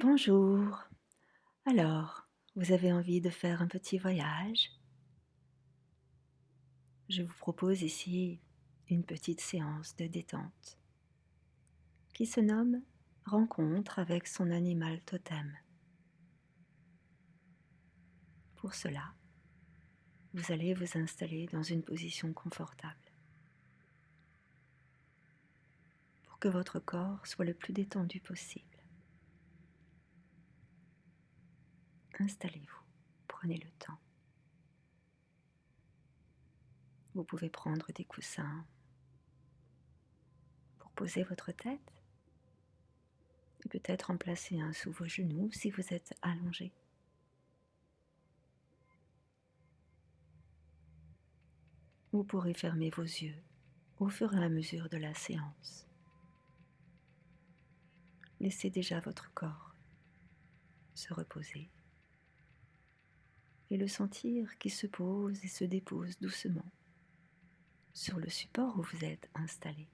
Bonjour. Alors, vous avez envie de faire un petit voyage? Je vous propose ici une petite séance de détente qui se nomme Rencontre avec son animal totem. Pour cela, vous allez vous installer dans une position confortable pour que votre corps soit le plus détendu possible. Installez-vous, prenez le temps. Vous pouvez prendre des coussins pour poser votre tête et peut-être en placer un sous vos genoux si vous êtes allongé. Vous pourrez fermer vos yeux au fur et à mesure de la séance. Laissez déjà votre corps se reposer et le sentir qui se pose et se dépose doucement sur le support où vous êtes installé.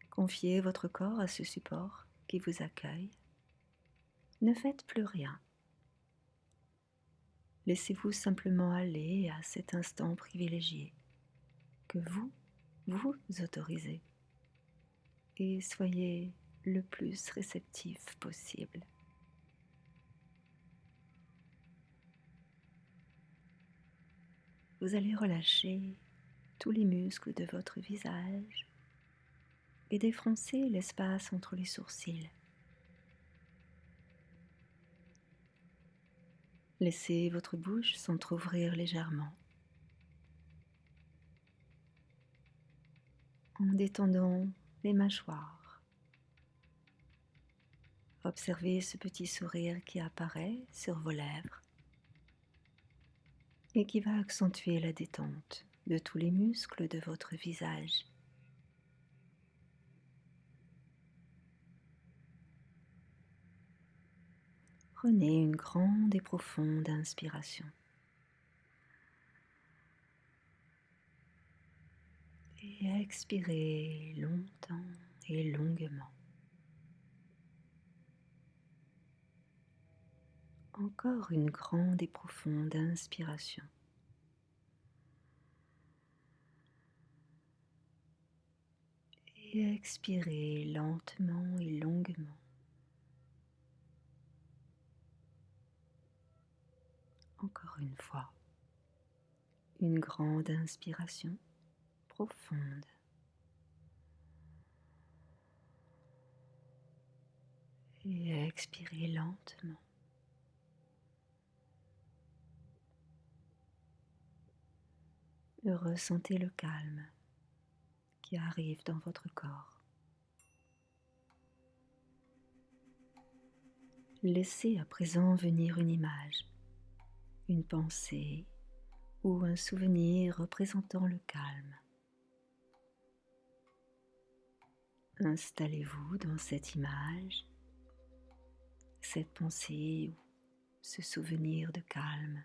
Confiez votre corps à ce support qui vous accueille. Ne faites plus rien. Laissez-vous simplement aller à cet instant privilégié que vous autorisez et soyez le plus réceptif possible. Vous allez relâcher tous les muscles de votre visage et défroncer l'espace entre les sourcils. Laissez votre bouche s'entrouvrir légèrement en détendant les mâchoires. Observez ce petit sourire qui apparaît sur vos lèvres et qui va accentuer la détente de tous les muscles de votre visage. Prenez une grande et profonde inspiration et expirez longtemps et longuement. Encore une grande et profonde inspiration. Et expirez lentement et longuement. Encore une fois. Une grande inspiration profonde. Et expirez lentement. Ressentez le calme qui arrive dans votre corps. Laissez à présent venir une image, une pensée ou un souvenir représentant le calme. Installez-vous dans cette image, cette pensée ou ce souvenir de calme.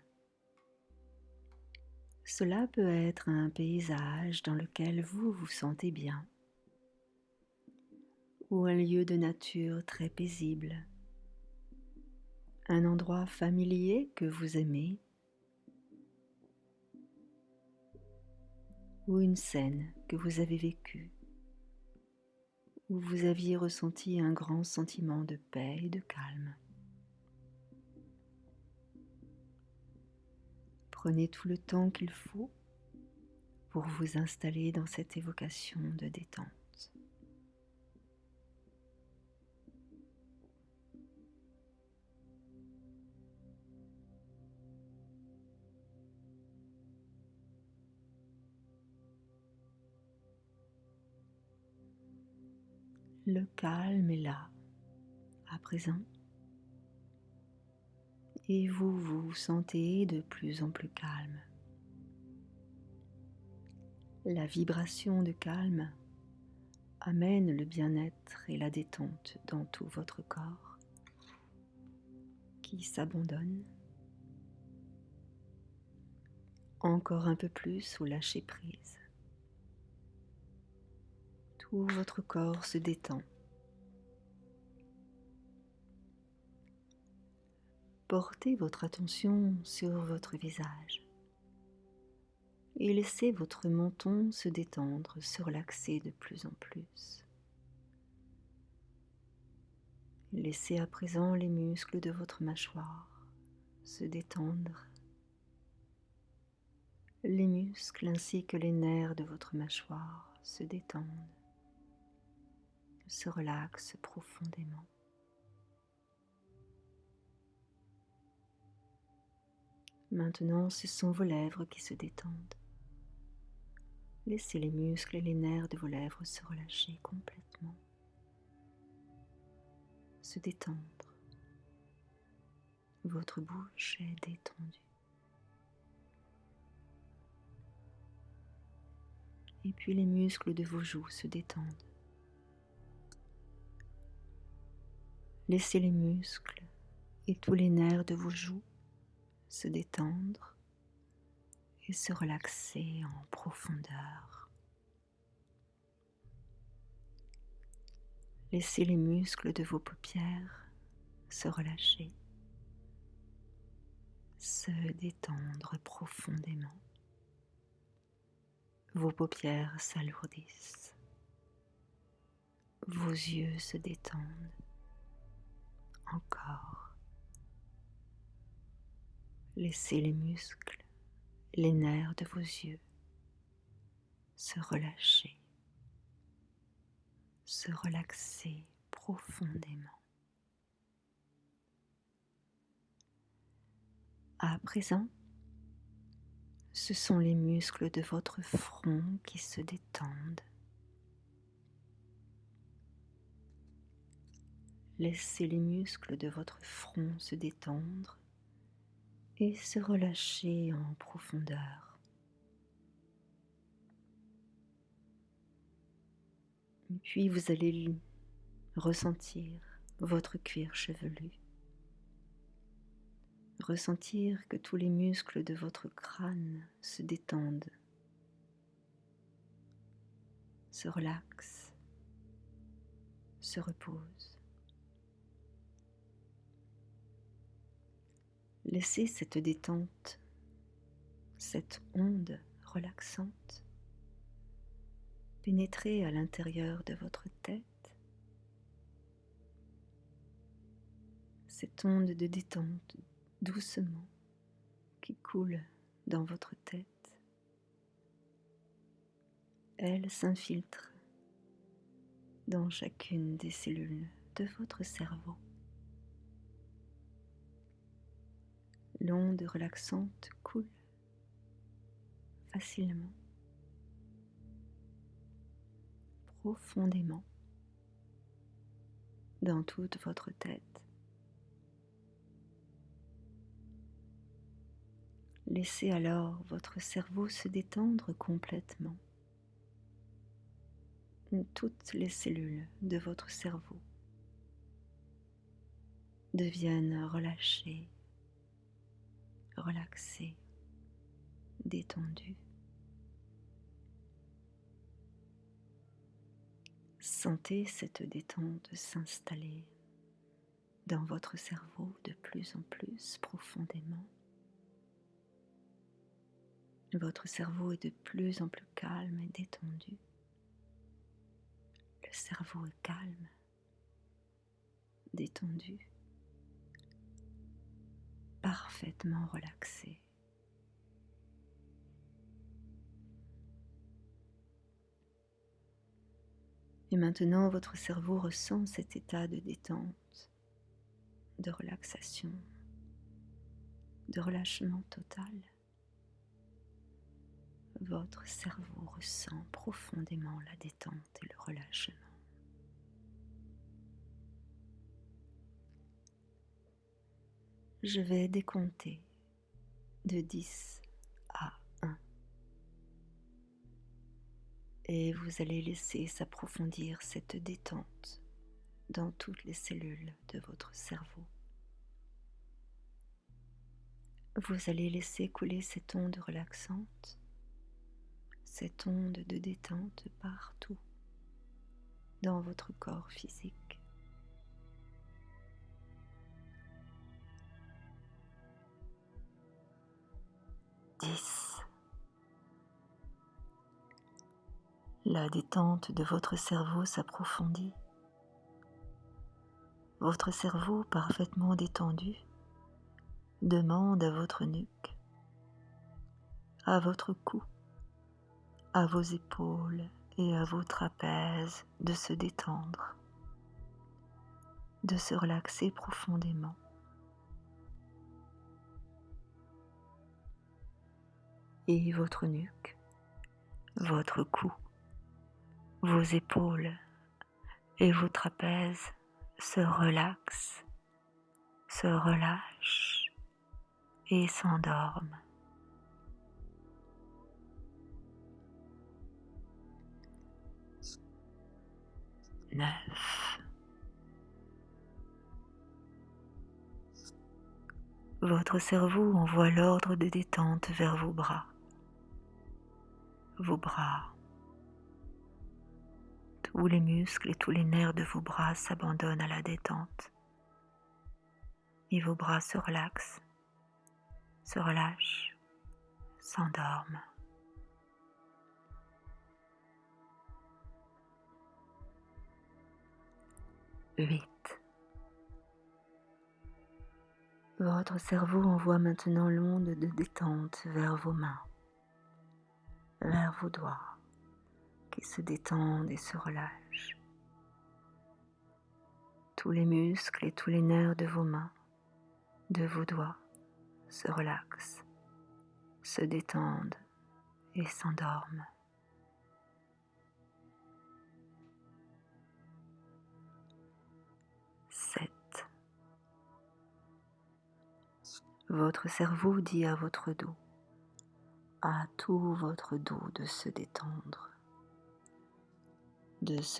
Cela peut être un paysage dans lequel vous vous sentez bien, ou un lieu de nature très paisible, un endroit familier que vous aimez, ou une scène que vous avez vécue, où vous aviez ressenti un grand sentiment de paix et de calme. Prenez tout le temps qu'il faut pour vous installer dans cette évocation de détente. Le calme est là, à présent, et vous vous sentez de plus en plus calme. La vibration de calme amène le bien-être et la détente dans tout votre corps qui s'abandonne. Encore un peu plus au lâcher prise. Tout votre corps se détend. Portez votre attention sur votre visage et laissez votre menton se détendre, se relaxer de plus en plus. Laissez à présent les muscles de votre mâchoire se détendre, les muscles ainsi que les nerfs de votre mâchoire se détendent, se relaxent profondément. Maintenant, ce sont vos lèvres qui se détendent. Laissez les muscles et les nerfs de vos lèvres se relâcher complètement, se détendre. Votre bouche est détendue. Et puis les muscles de vos joues se détendent. Laissez les muscles et tous les nerfs de vos joues se détendre et se relaxer en profondeur. Laissez les muscles de vos paupières se relâcher, se détendre profondément. Vos paupières s'alourdissent, vos yeux se détendent encore. Laissez les muscles, les nerfs de vos yeux se relâcher, se relaxer profondément. À présent, ce sont les muscles de votre front qui se détendent. Laissez les muscles de votre front se détendre et se relâcher en profondeur. Et puis vous allez ressentir votre cuir chevelu. Ressentir que tous les muscles de votre crâne se détendent, se relaxent, se reposent. Laissez cette détente, cette onde relaxante pénétrer à l'intérieur de votre tête. Cette onde de détente doucement qui coule dans votre tête. Elle s'infiltre dans chacune des cellules de votre cerveau. L'onde relaxante coule facilement, profondément dans toute votre tête. Laissez alors votre cerveau se détendre complètement. Toutes les cellules de votre cerveau deviennent relâchées, relaxées, détendues. Sentez cette détente s'installer dans votre cerveau de plus en plus profondément. Votre cerveau est de plus en plus calme et détendu. Le cerveau est calme, détendu, parfaitement relaxé. Et maintenant, votre cerveau ressent cet état de détente, de relaxation, de relâchement total. Votre cerveau ressent profondément la détente et le relâchement. Je vais décompter de 10 à 1 et vous allez laisser s'approfondir cette détente dans toutes les cellules de votre cerveau. Vous allez laisser couler cette onde relaxante, cette onde de détente partout, dans votre corps physique. 10. La détente de votre cerveau s'approfondit. Votre cerveau parfaitement détendu demande à votre nuque, à votre cou, à vos épaules et à vos trapèzes de se détendre, de se relaxer profondément. Et votre nuque, votre cou, vos épaules et vos trapèzes se relaxent, se relâchent et s'endorment. 9. Votre cerveau envoie l'ordre de détente vers vos bras. Vos bras. Tous les muscles et tous les nerfs de vos bras s'abandonnent à la détente. Et vos bras se relaxent, se relâchent, s'endorment. 8. Votre cerveau envoie maintenant l'onde de détente vers vos mains, vers vos doigts, qui se détendent et se relâchent. Tous les muscles et tous les nerfs de vos mains, de vos doigts, se relaxent, se détendent et s'endorment. 7. Votre cerveau dit à votre dos, à tout votre dos de se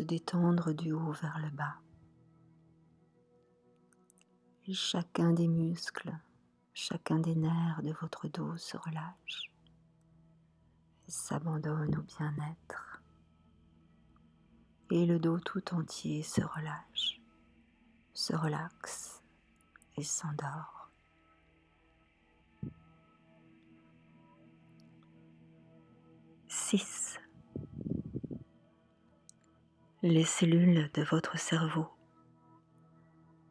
détendre du haut vers le bas. Et chacun des muscles, chacun des nerfs de votre dos se relâche et s'abandonne au bien-être. Et le dos tout entier se relâche, se relaxe et s'endort. 6. Les cellules de votre cerveau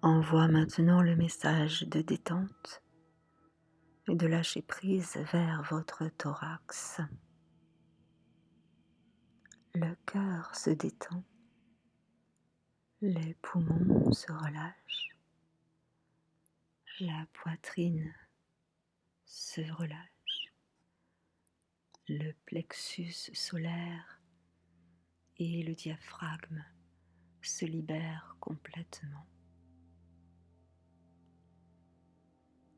envoient maintenant le message de détente et de lâcher prise vers votre thorax. Le cœur se détend, les poumons se relâchent, la poitrine se relâche, le plexus solaire et le diaphragme se libèrent complètement.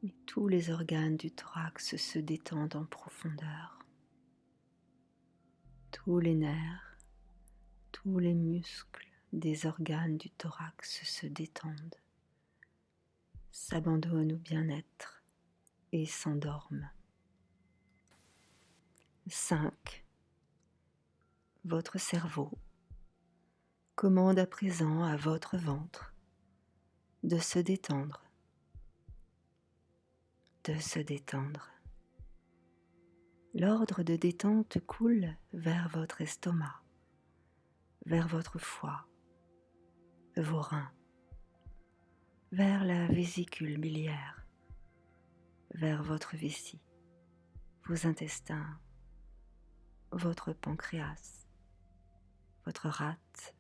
Et tous les organes du thorax se détendent en profondeur. Tous les nerfs, tous les muscles des organes du thorax se détendent, s'abandonnent au bien-être et s'endorment. 5. Votre cerveau commande à présent à votre ventre de se détendre, de se détendre. L'ordre de détente coule vers votre estomac, vers votre foie, vos reins, vers la vésicule biliaire, vers votre vessie, vos intestins, votre pancréas, votre rate,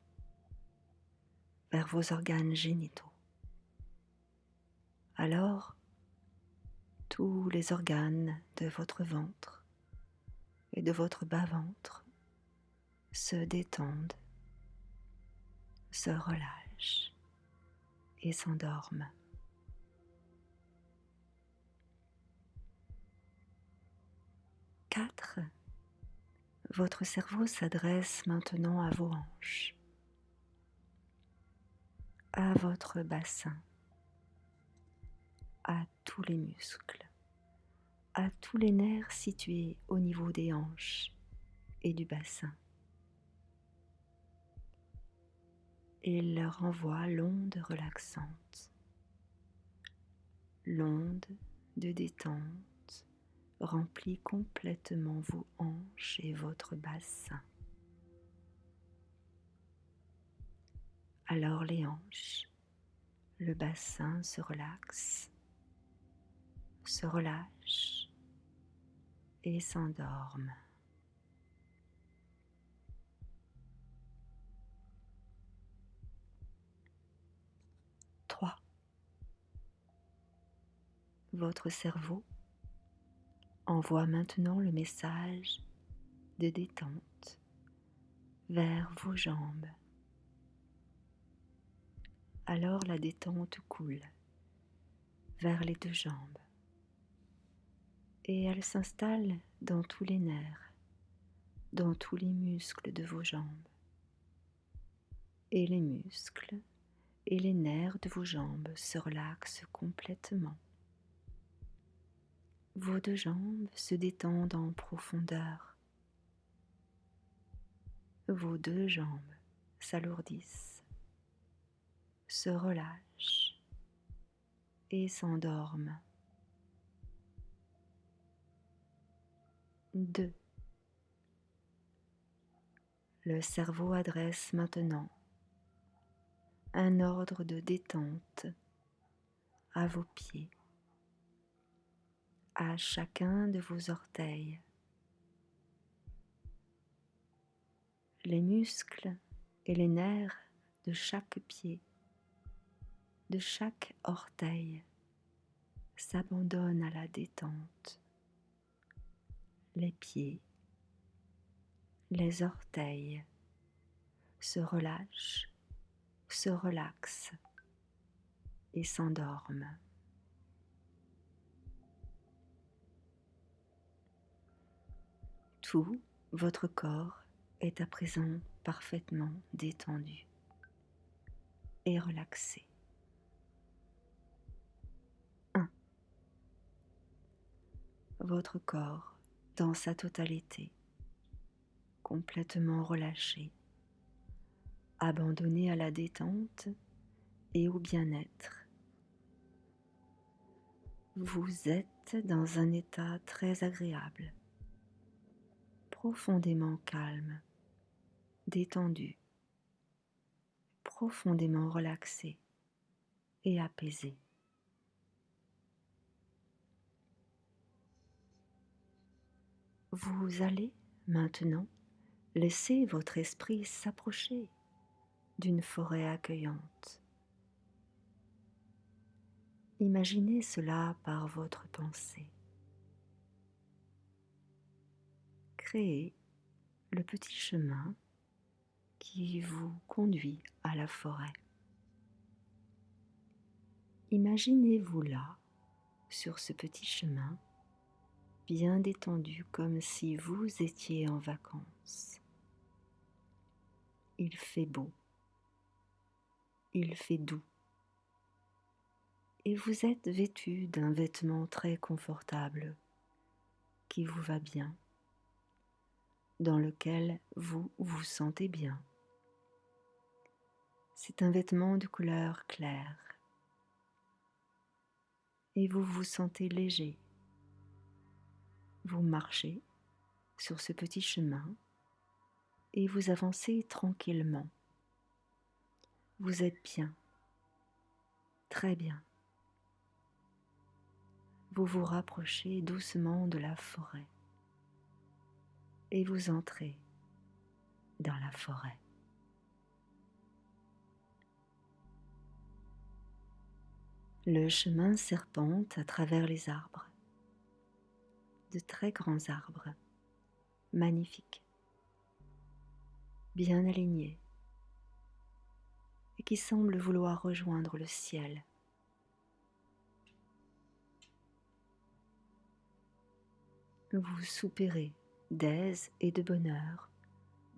vers vos organes génitaux. Alors, tous les organes de votre ventre et de votre bas-ventre se détendent, se relâchent et s'endorment. 4. Votre cerveau s'adresse maintenant à vos hanches, à votre bassin, à tous les muscles, à tous les nerfs situés au niveau des hanches et du bassin. et il leur envoie l'onde relaxante, l'onde de détente remplit complètement vos hanches et votre bassin. Alors les hanches, le bassin se relaxe, se relâche et s'endorment. Votre cerveau envoie maintenant le message de détente vers vos jambes. Alors la détente coule vers les deux jambes et elle s'installe dans tous les nerfs, dans tous les muscles de vos jambes. Et les muscles et les nerfs de vos jambes se relaxent complètement. Vos deux jambes se détendent en profondeur. Vos deux jambes s'alourdissent, se relâchent et s'endorment. 2. Le cerveau adresse maintenant un ordre de détente à vos pieds, à chacun de vos orteils. Les muscles et les nerfs de chaque pied, de chaque orteil, s'abandonnent à la détente. Les pieds, les orteils se relâchent, se relaxent et s'endorment. Tout votre corps est à présent parfaitement détendu et relaxé. 1. Votre corps dans sa totalité, complètement relâché, abandonné à la détente et au bien-être. Vous êtes dans un état très agréable, profondément calme, détendu, profondément relaxé et apaisé. Vous allez maintenant laisser votre esprit s'approcher d'une forêt accueillante. Imaginez cela par votre pensée. Créez le petit chemin qui vous conduit à la forêt. Imaginez-vous là, sur ce petit chemin, bien détendu comme si vous étiez en vacances. Il fait beau, il fait doux, et vous êtes vêtu d'un vêtement très confortable qui vous va bien, dans lequel vous vous sentez bien. C'est un vêtement de couleur claire et vous vous sentez léger. Vous marchez sur ce petit chemin et vous avancez tranquillement. Vous êtes bien, très bien. Vous vous rapprochez doucement de la forêt et vous entrez dans la forêt. Le chemin serpente à travers les arbres, de très grands arbres, magnifiques, bien alignés, et qui semblent vouloir rejoindre le ciel. Vous soupirez d'aise et de bonheur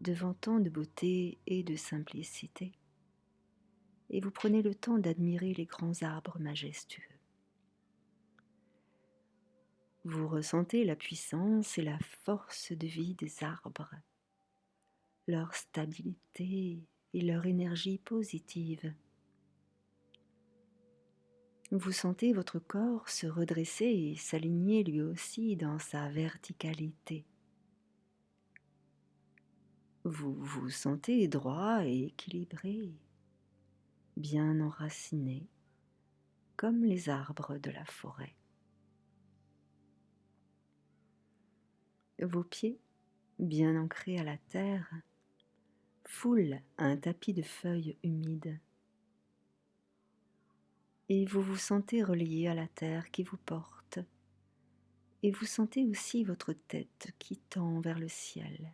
devant tant de beauté et de simplicité, et vous prenez le temps d'admirer les grands arbres majestueux. Vous ressentez la puissance et la force de vie des arbres, leur stabilité et leur énergie positive. Vous sentez votre corps se redresser et s'aligner lui aussi dans sa verticalité. Vous vous sentez droit et équilibré, bien enraciné, comme les arbres de la forêt. Vos pieds, bien ancrés à la terre, foulent un tapis de feuilles humides. Et vous vous sentez relié à la terre qui vous porte. Et vous sentez aussi votre tête qui tend vers le ciel.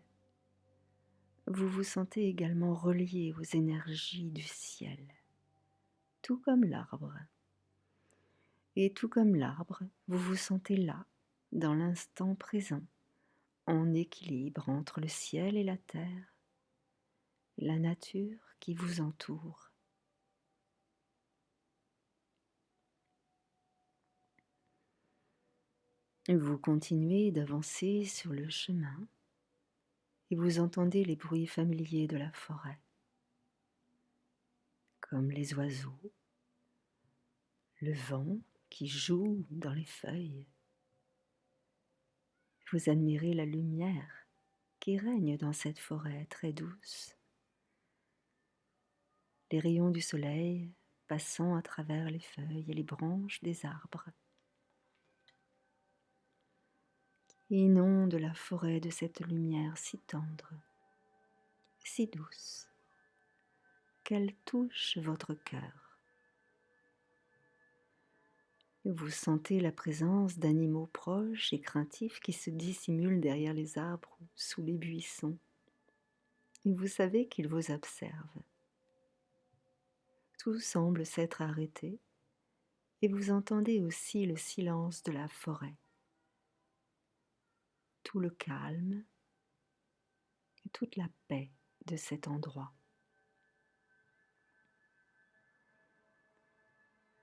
Vous vous sentez également relié aux énergies du ciel, tout comme l'arbre. Et tout comme l'arbre, vous vous sentez là, dans l'instant présent, en équilibre entre le ciel et la terre, la nature qui vous entoure. Vous continuez d'avancer sur le chemin et vous entendez les bruits familiers de la forêt, comme les oiseaux, le vent qui joue dans les feuilles. Vous admirez la lumière qui règne dans cette forêt très douce, les rayons du soleil passant à travers les feuilles et les branches des arbres. Inonde la forêt de cette lumière si tendre, si douce, qu'elle touche votre cœur. Vous sentez la présence d'animaux proches et craintifs qui se dissimulent derrière les arbres ou sous les buissons. Et vous savez qu'ils vous observent. Tout semble s'être arrêté et vous entendez aussi le silence de la forêt, tout le calme et toute la paix de cet endroit.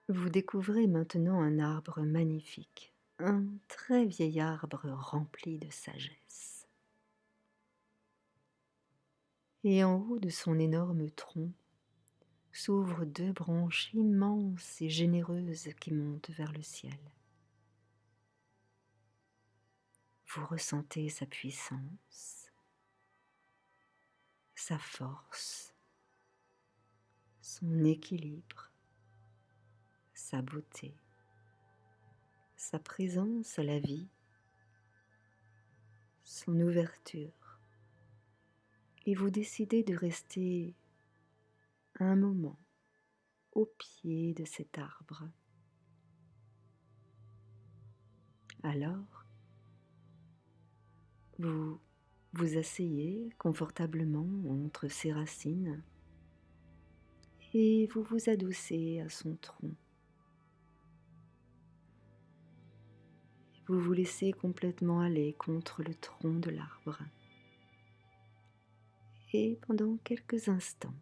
Vous découvrez maintenant un arbre magnifique, un très vieil arbre rempli de sagesse. Et en haut de son énorme tronc s'ouvrent deux branches immenses et généreuses qui montent vers le ciel. Vous ressentez sa puissance, sa force, son équilibre, sa beauté, sa présence à la vie, son ouverture. Et vous décidez de rester un moment au pied de cet arbre. Alors, vous vous asseyez confortablement entre ses racines et vous vous adossez à son tronc. Vous vous laissez complètement aller contre le tronc de l'arbre. Et pendant quelques instants,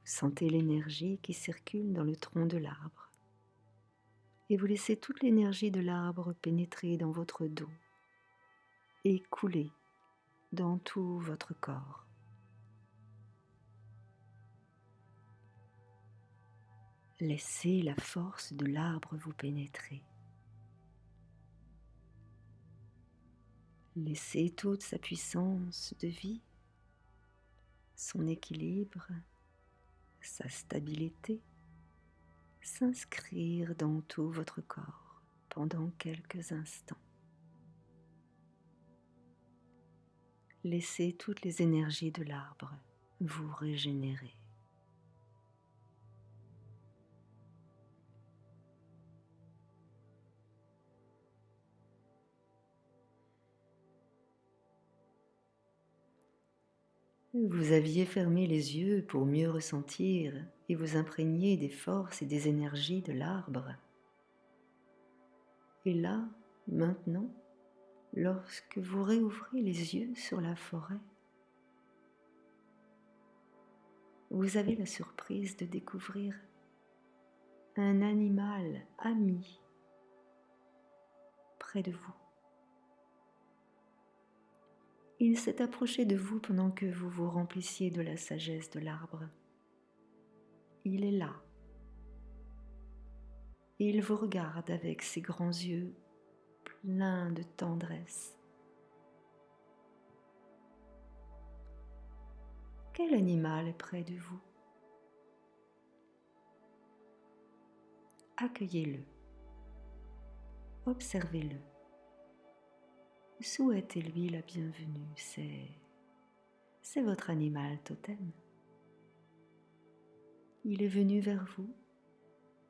vous sentez l'énergie qui circule dans le tronc de l'arbre. Et vous laissez toute l'énergie de l'arbre pénétrer dans votre dos et couler dans tout votre corps. Laissez la force de l'arbre vous pénétrer. Laissez toute sa puissance de vie, son équilibre, sa stabilité s'inscrire dans tout votre corps pendant quelques instants. Laissez toutes les énergies de l'arbre vous régénérer. Vous aviez fermé les yeux pour mieux ressentir et vous imprégner des forces et des énergies de l'arbre. Et là, maintenant, lorsque vous réouvrez les yeux sur la forêt, vous avez la surprise de découvrir un animal ami près de vous. Il s'est approché de vous pendant que vous vous remplissiez de la sagesse de l'arbre. Il est là. Et il vous regarde avec ses grands yeux pleins de tendresse. Quel animal est près de vous? Accueillez-le. Observez-le. Souhaitez-lui la bienvenue. C'est votre animal totem. Il est venu vers vous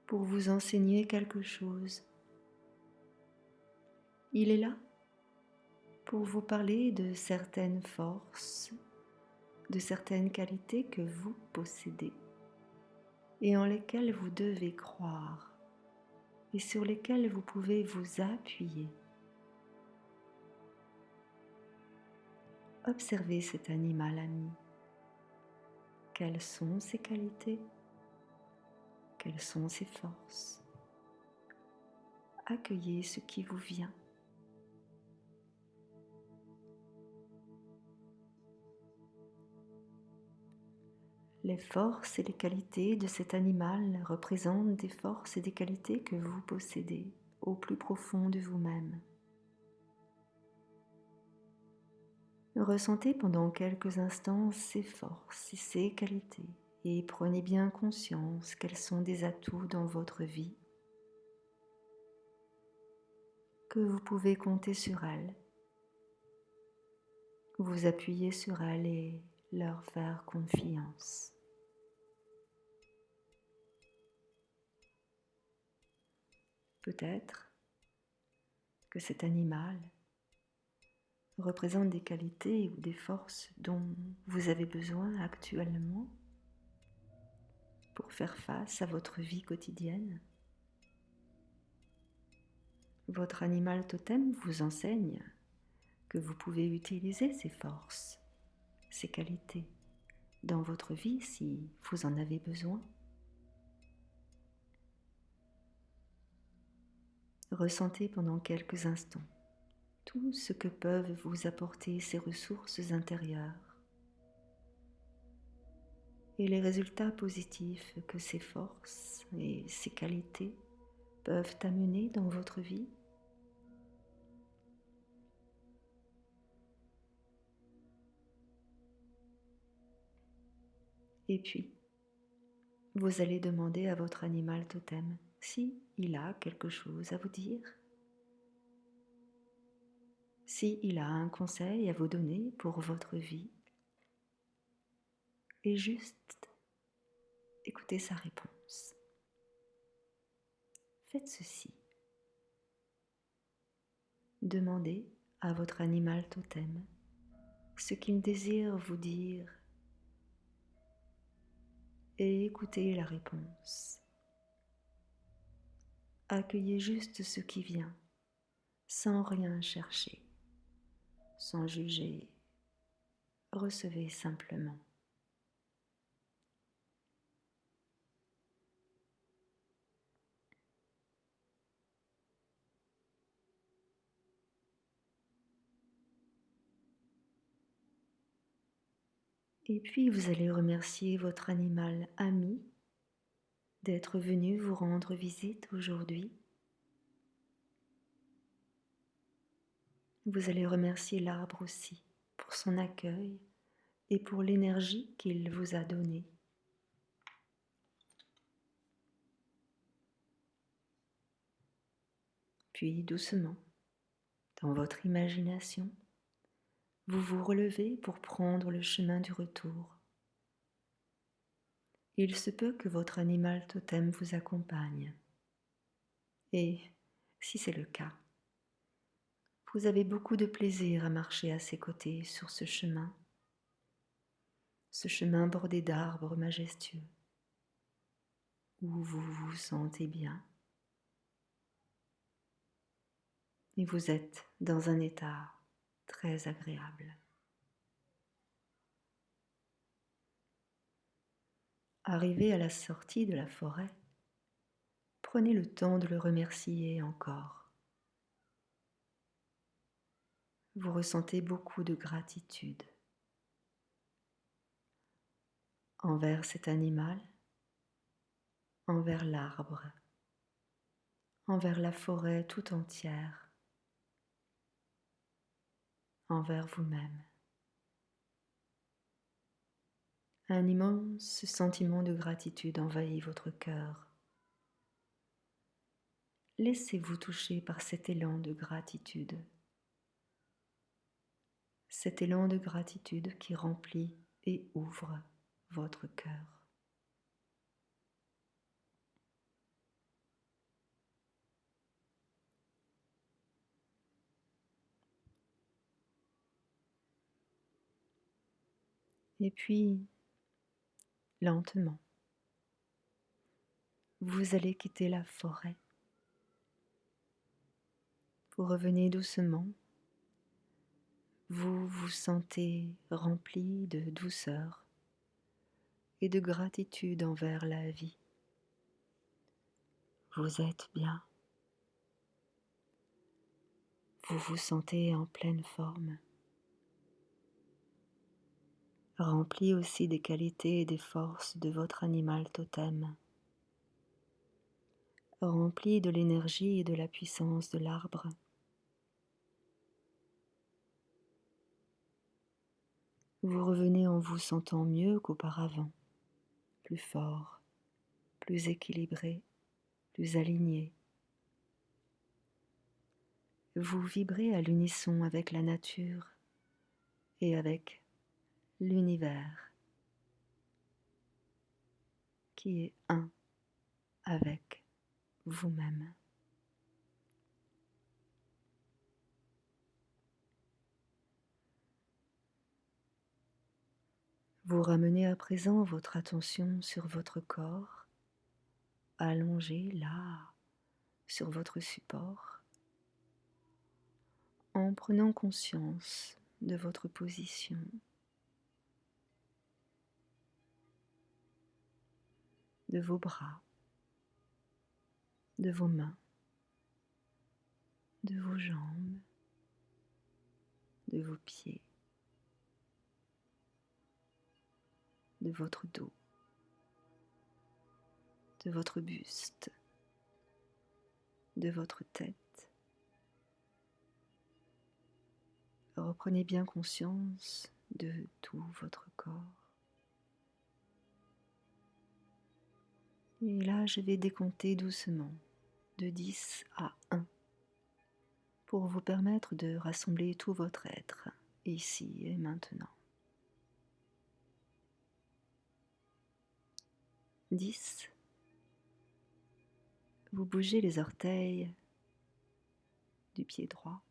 pour vous enseigner quelque chose. Il est là pour vous parler de certaines forces, de certaines qualités que vous possédez et en lesquelles vous devez croire et sur lesquelles vous pouvez vous appuyer. Observez cet animal ami. Quelles sont ses qualités? Quelles sont ses forces? Accueillez ce qui vous vient. Les forces et les qualités de cet animal représentent des forces et des qualités que vous possédez au plus profond de vous-même. Ressentez pendant quelques instants ces forces et ces qualités et prenez bien conscience qu'elles sont des atouts dans votre vie, que vous pouvez compter sur elles, vous appuyer sur elles et leur faire confiance. Peut-être que cet animal représente des qualités ou des forces dont vous avez besoin actuellement pour faire face à votre vie quotidienne. Votre animal totem vous enseigne que vous pouvez utiliser ces forces, ces qualités dans votre vie si vous en avez besoin. Ressentez pendant quelques instants tout ce que peuvent vous apporter ces ressources intérieures et les résultats positifs que ces forces et ces qualités peuvent amener dans votre vie. Et puis, vous allez demander à votre animal totem si il a quelque chose à vous dire, si il a un conseil à vous donner pour votre vie, et juste écoutez sa réponse. Faites ceci. Demandez à votre animal totem ce qu'il désire vous dire et écoutez la réponse. Accueillez juste ce qui vient, sans rien chercher, sans juger. Recevez simplement. Et puis vous allez remercier votre animal ami d'être venu vous rendre visite aujourd'hui. Vous allez remercier l'arbre aussi pour son accueil et pour l'énergie qu'il vous a donnée. Puis doucement, dans votre imagination, vous vous relevez pour prendre le chemin du retour. Il se peut que votre animal totem vous accompagne. Et si c'est le cas, vous avez beaucoup de plaisir à marcher à ses côtés sur ce chemin bordé d'arbres majestueux, où vous vous sentez bien et vous êtes dans un état très agréable. Arrivé à la sortie de la forêt, prenez le temps de le remercier encore. vous ressentez beaucoup de gratitude envers cet animal, envers l'arbre, envers la forêt tout entière, envers vous-même. Un immense sentiment de gratitude envahit votre cœur. Laissez-vous toucher par cet élan de gratitude. Cet élan de gratitude qui remplit et ouvre votre cœur. Et puis, lentement, vous allez quitter la forêt. Vous revenez doucement. Vous vous sentez rempli de douceur et de gratitude envers la vie. Vous êtes bien. Vous vous sentez en pleine forme, rempli aussi des qualités et des forces de votre animal totem, rempli de l'énergie et de la puissance de l'arbre. Vous revenez en vous sentant mieux qu'auparavant, plus fort, plus équilibré, plus aligné. Vous vibrez à l'unisson avec la nature et avec l'univers qui est un avec vous-même. Vous ramenez à présent votre attention sur votre corps, allongé là, sur votre support, en prenant conscience de votre position, de vos bras, de vos mains, de vos jambes, de vos pieds, de votre dos, de votre buste, de votre tête. Reprenez bien conscience de tout votre corps. Et là, je vais décompter doucement, de 10 à 1, pour vous permettre de rassembler tout votre être, ici et maintenant. 10. Vous bougez les orteils du pied droit.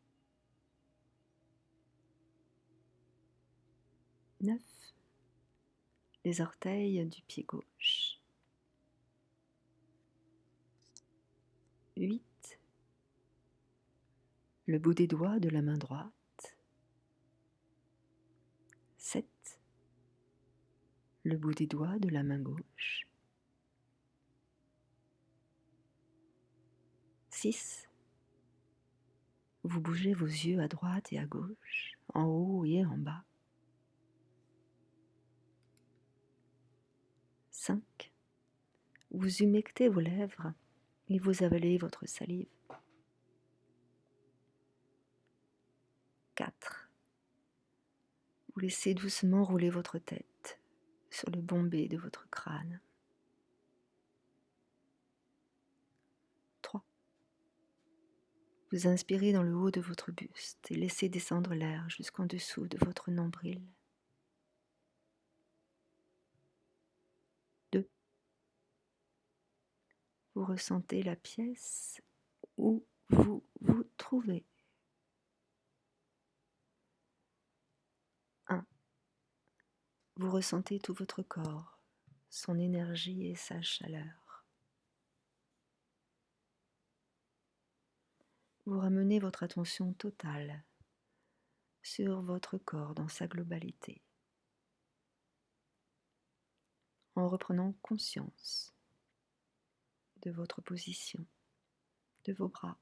9. Les orteils du pied gauche. 8. Le bout des doigts de la main droite. 7. Le bout des doigts de la main gauche. 6. Vous bougez vos yeux à droite et à gauche, en haut et en bas. 5. Vous humectez vos lèvres et vous avalez votre salive. 4. Vous laissez doucement rouler votre tête sur le bombé de votre crâne. 3. Vous inspirez dans le haut de votre buste et laissez descendre l'air jusqu'en dessous de votre nombril. 2. Vous ressentez la pièce où vous vous trouvez. 1. Vous ressentez tout votre corps, son énergie et sa chaleur. Vous ramenez votre attention totale sur votre corps dans sa globalité, en reprenant conscience de votre position, de vos bras,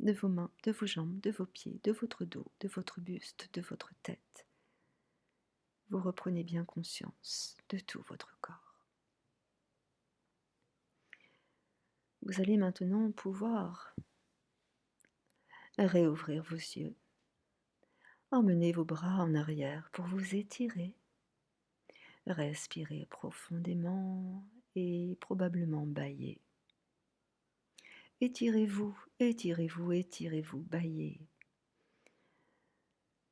de vos mains, de vos jambes, de vos pieds, de votre dos, de votre buste, de votre tête. Vous reprenez bien conscience de tout votre corps. Vous allez maintenant pouvoir réouvrir vos yeux. Emmenez vos bras en arrière pour vous étirer. Respirez profondément et probablement bâillez. Étirez-vous, étirez-vous, étirez-vous, bâillez.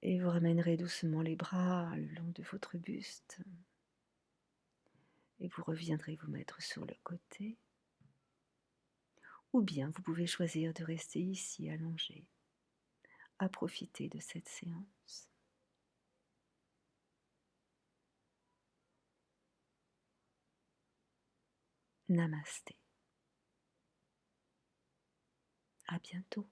Et vous ramènerez doucement les bras le long de votre buste. Et vous reviendrez vous mettre sur le côté. Ou bien vous pouvez choisir de rester ici allongé, à profiter de cette séance. Namasté. À bientôt.